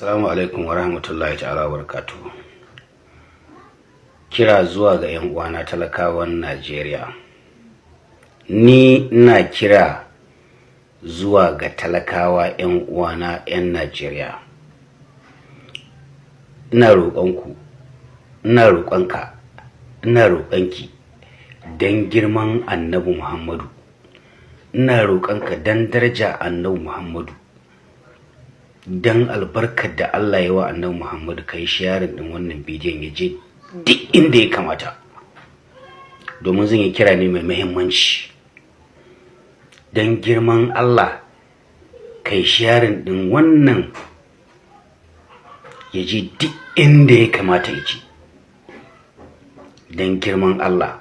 Assalamu alaikum wa rahmatullahi ta'ala wa barakatuhu. Kira zuwa ga 'yan uwana talakawan Najeriya. Ni ina kira zuwa ga talakawa 'yan uwana 'yan Najeriya. Ina roƙonku, ina roƙonka, ina roƙonki dan girman Annabi Muhammadu. Ina roƙonka dan daraja Annabi Muhammadu. Dan albarkar da Allah ya wa Annabi Muhammadu kai sharing din wannan bidiyon ya je duk inda ya kamata. Domin zan yi kira ne mai muhimmanci. Dan girman Allah kai sharing din wannan ya je duk inda ya kamata ya je. Dan girman Allah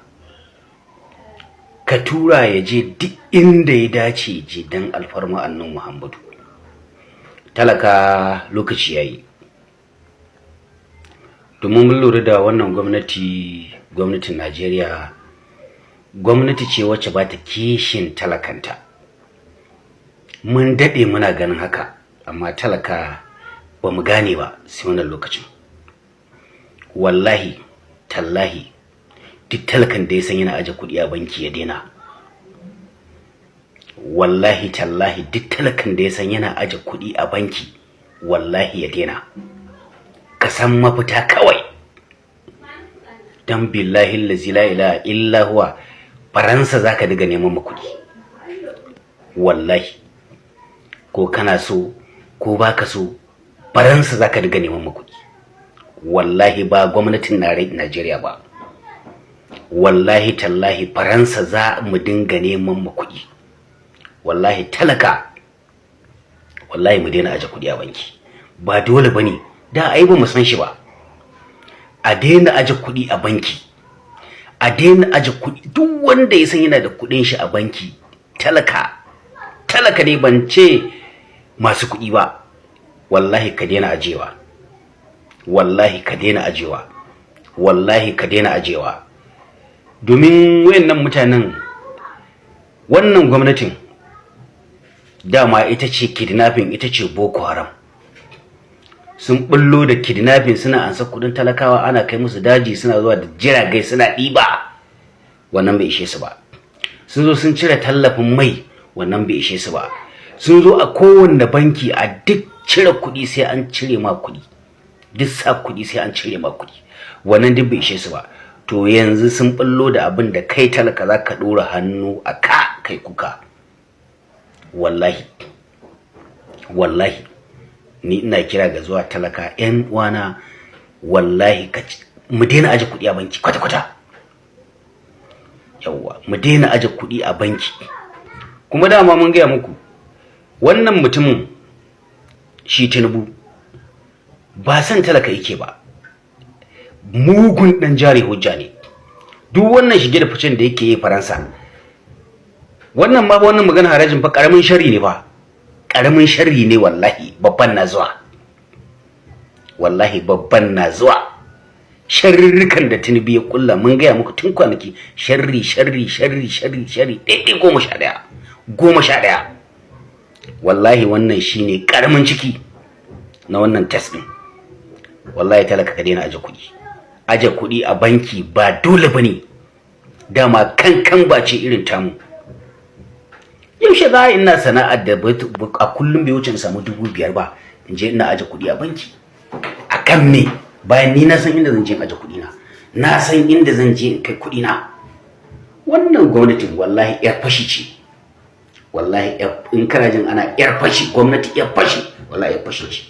ka tura ya je duk inda ya dace ya je dan alfarma Annabi Muhammadu. Talaka lokaci yayi, domin mun lura da wannan gwamnatin Najeriya gwamnati ce wacce ba ta kishin talakanta. Mun dade muna ganin haka, amma talaka ba mu gane ba sai wannan lokacin. Wallahi tallahi duk talakan da ya san yana aje kuɗi a banki ya daina. Wallahi tallahi duk talakan da ya san yana aje kuɗi a banki wallahi ya daina. Ka san mafita kawai. Dan billahi allazi la ilaha illa huwa Faransa zaka diga neman kuɗi. Wallahi ko kana so ko baka so Faransa zaka diga neman kuɗi. Wallahi ba gwamnatin Najeriya ba. Wallahi tallahi Faransa za mu dinga neman kuɗi. Wallahi talaka wallahi mu daina aje kuɗi a banki. Ba dole bane, da ai ba mu san shi ba. A daina aje kuɗi a banki. A daina aje kuɗi. Duk wanda ya san yana da kuɗin shi a banki talaka ne, ban ce masu kuɗi ba. Wallahi ka daina ajewa. Wallahi ka daina ajewa. Wallahi ka daina ajewa. Domin wayannan mutanen, wannan gwamnatin dama ita ce kidnapping, ita ce Boko Haram. Sun bullo da kidnapping, suna ansa kudin talakawa, ana kai musu daji, suna zuwa da jiragai suna ɗiba. Wannan bai ishe su ba. Sun zo sun cire tallafin mai, wannan bai ishe su ba. Sun zo a kowanne banki a duk cire kuɗi sai an cire ma kuɗi. Duk sa kuɗi sai an cire ma kuɗi. Wannan duk bai ishe su ba. To yanzu sun bullo da abin da kai talaka za ka ɗora hannu a ka kai kuka. Wallahi ni ina kira ga zuwa talaka 'yan uwana, wallahi mu daina aje kuɗi a banki kwata-kwata. Yawwa, mu daina aje kuɗi a banki. Kuma dama mun gaya muku wannan mutumin shi Tinubu ba san talaka yake ba. Mugun dan jari hujja ne. Duk wannan shige da ficen da yake yi Faransa, wannan magana harajin fa karamin sharri ne fa. Karamin sharri ne wallahi, babban na zuwa. Wallahi babban na zuwa. Sharrikan da Tinubu ya kulla mun gaya muku tun kwanaki, sharri daidai 11. Wallahi wannan shine karamin ciki na wannan test din. Wallahi talaka ka daina aje kuɗi. Aje kuɗi a banki ba dole bane. Dama kankan ba ce irin tamu. Yaushe za ina sana'ar da a kullum bai wuce in samu 5,000 ba, in je ina aje kuɗi a banki. Akan me? Bayan ni na san inda zan je aje kuɗi na. Na san inda zan je in kai kuɗi na. Wannan gwamnatin wallahi yar fashi ce. Wallahi in kana jin ana yar fashi, gwamnati yar fashi, wallahi yar fashi ce.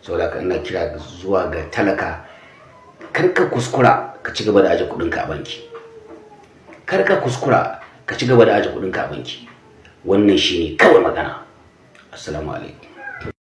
Saboda haka ina kira zuwa ga talaka, kar ka kuskura ka ci gaba da aje kuɗinka a banki. Kar ka kuskura ka ci gaba da aje kuɗinka a banki. Wannan shine kawai magana. Assalamu alaikum.